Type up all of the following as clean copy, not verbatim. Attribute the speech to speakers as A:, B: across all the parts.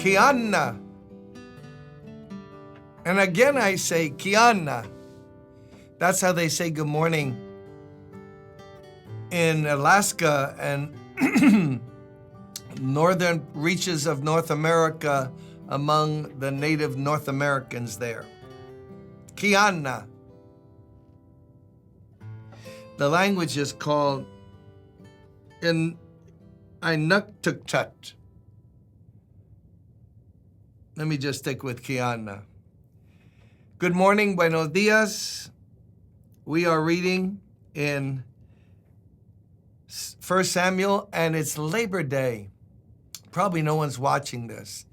A: Kiana. And again I say Kiana. That's how they say good morning in Alaska and northern reaches of North America among the native North Americans there. Kiana. The language is called in Inuktitut. Let me just stick with Kiana. Good morning, buenos dias. We are reading in 1 Samuel, and it's Labor Day. Probably no one's watching this.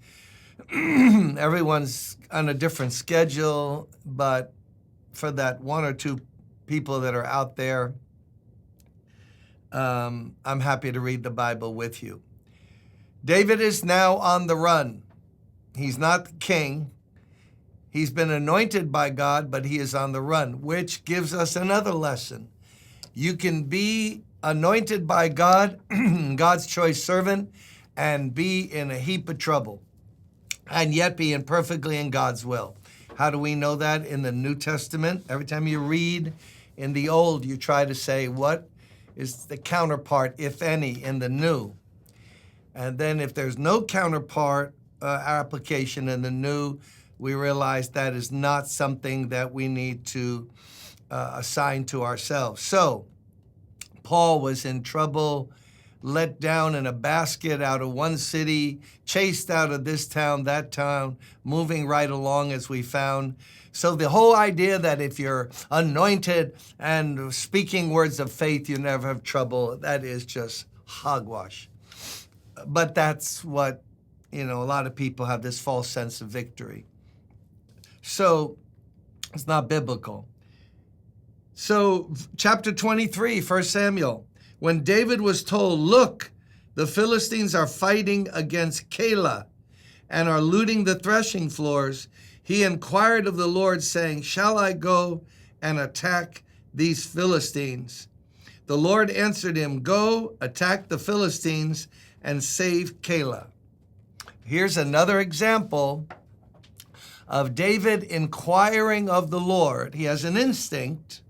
A: Everyone's on a different schedule, but for that one or two people that are out there, I'm happy to read the Bible with you. David is now on the run. He's not the king. He's been anointed by God, but he is on the run, which gives us another lesson. You can be anointed by God, God's choice servant, and be in a heap of trouble, and yet being perfectly in God's will. How do we know that? In the New Testament, every time you read in the Old, you try to say, what is the counterpart, if any, in the New? And then if there's no counterpart application in the New, we realize that is not something that we need to assign to ourselves. So, Paul was in trouble, let down in a basket out of one city, chased out of this town, that town, moving right along as we found. So the whole idea that if you're anointed and speaking words of faith, you never have trouble, that is just hogwash. But that's what, a lot of people have this false sense of victory. So it's not biblical. So chapter 23, 1 Samuel, when David was told, look, the Philistines are fighting against Keilah and are looting the threshing floors, he inquired of the Lord, saying, shall I go and attack these Philistines? The Lord answered him, go, attack the Philistines and save Keilah. Here's another example of David inquiring of the Lord. He has an instinct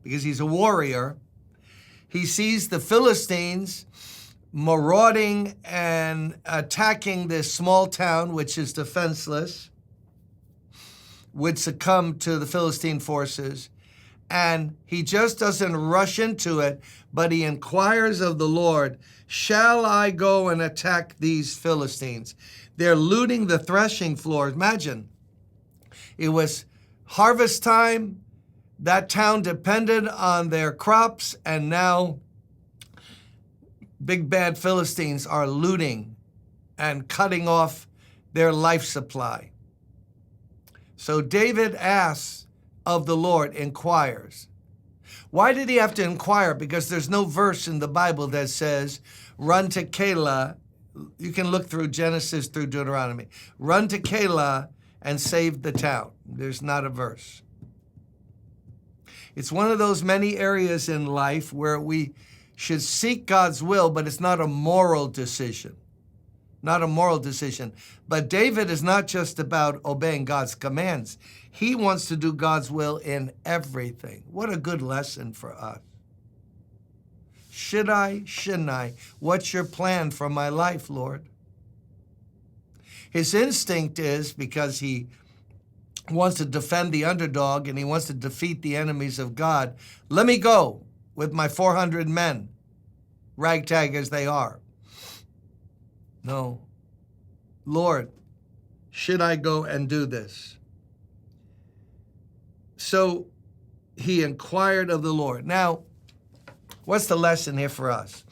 A: because he's a warrior. He sees the Philistines marauding and attacking this small town, which is defenseless, would succumb to the Philistine forces. And he just doesn't rush into it, but he inquires of the Lord, shall I go and attack these Philistines? They're looting the threshing floors. Imagine, it was harvest time. That town depended on their crops, and now big bad Philistines are looting and cutting off their life supply. So David asks of the Lord, inquires. Why did he have to inquire? Because there's no verse in the Bible that says, run to Keilah. You can look through Genesis through Deuteronomy. Run to Keilah and save the town. There's not a verse. It's one of those many areas in life where we should seek God's will, but it's not a moral decision. Not a moral decision. But David is not just about obeying God's commands. He wants to do God's will in everything. What a good lesson for us. Should I? Shouldn't I? What's your plan for my life, Lord? His instinct is, because he wants to defend the underdog and he wants to defeat the enemies of God, let me go with my 400 men, ragtag as they are. No. Lord, should I go and do this? So he inquired of the Lord. Now, what's the lesson here for us?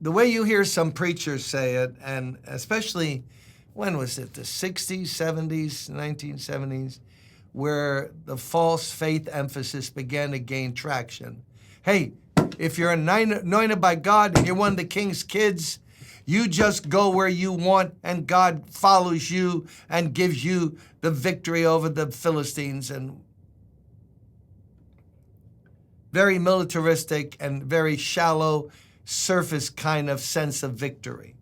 A: The way you hear some preachers say it, and especially, when was it, the 60s, 70s, 1970s, where the false faith emphasis began to gain traction. Hey, if you're anointed by God and you're one of the king's kids, you just go where you want and God follows you and gives you the victory over the Philistines. And very militaristic and very shallow surface kind of sense of victory.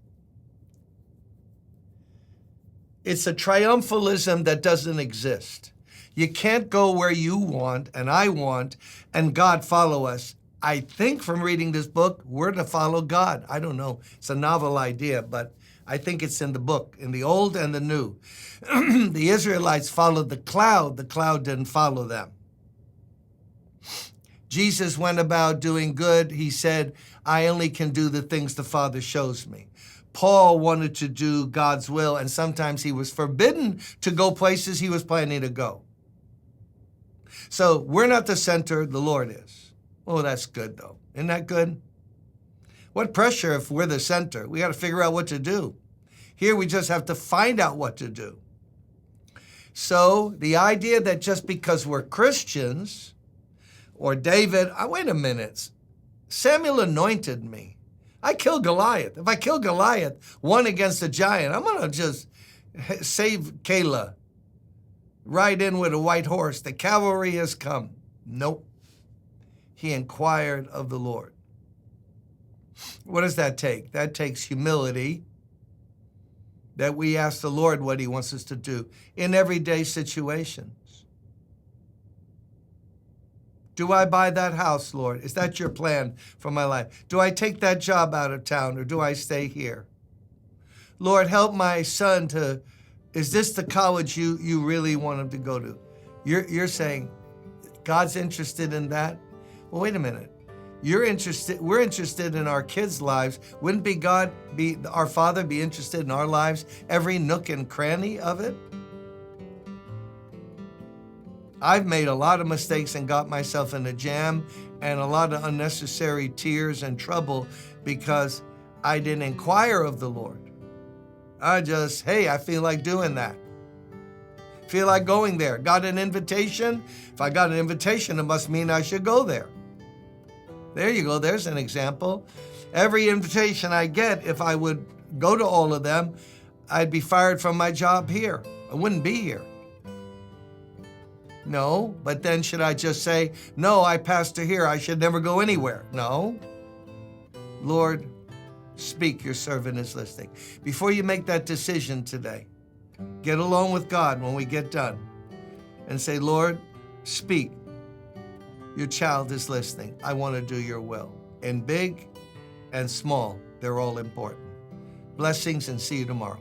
A: It's a triumphalism that doesn't exist. You can't go where you want and I want and God follow us. I think from reading this book, we're to follow God. I don't know. It's a novel idea, but I think it's in the book, in the Old and the New. The Israelites followed the cloud. The cloud didn't follow them. Jesus went about doing good. He said, I only can do the things the Father shows me. Paul wanted to do God's will, and sometimes he was forbidden to go places he was planning to go. So we're not the center, the Lord is. Oh, that's good, though. Isn't that good? What pressure if we're the center? We got to figure out what to do. Here we just have to find out what to do. So the idea that just because we're Christians, or David, wait a minute, Samuel anointed me. I killed Goliath. If I kill Goliath, one against a giant, I'm going to just save Kayla. Ride in with a white horse. The cavalry has come. Nope. He inquired of the Lord. What does that take? That takes humility, that we ask the Lord what he wants us to do in everyday situations. Do I buy that house, Lord? Is that your plan for my life? Do I take that job out of town or do I stay here? Lord, help my son to, is this the college you really want him to go to? You're saying God's interested in that? Well, wait a minute. We're interested in our kids' lives. Wouldn't our Father be interested in our lives, every nook and cranny of it? I've made a lot of mistakes and got myself in a jam and a lot of unnecessary tears and trouble because I didn't inquire of the Lord. I feel like doing that. Feel like going there. Got an invitation? If I got an invitation, it must mean I should go there. There you go. There's an example. Every invitation I get, if I would go to all of them, I'd be fired from my job here. I wouldn't be here. No, but then should I just say, no, I pastor here, I should never go anywhere? No. Lord, speak, your servant is listening. Before you make that decision today, get alone with God when we get done and say, Lord, speak. Your child is listening. I want to do your will. In big and small, they're all important. Blessings and see you tomorrow.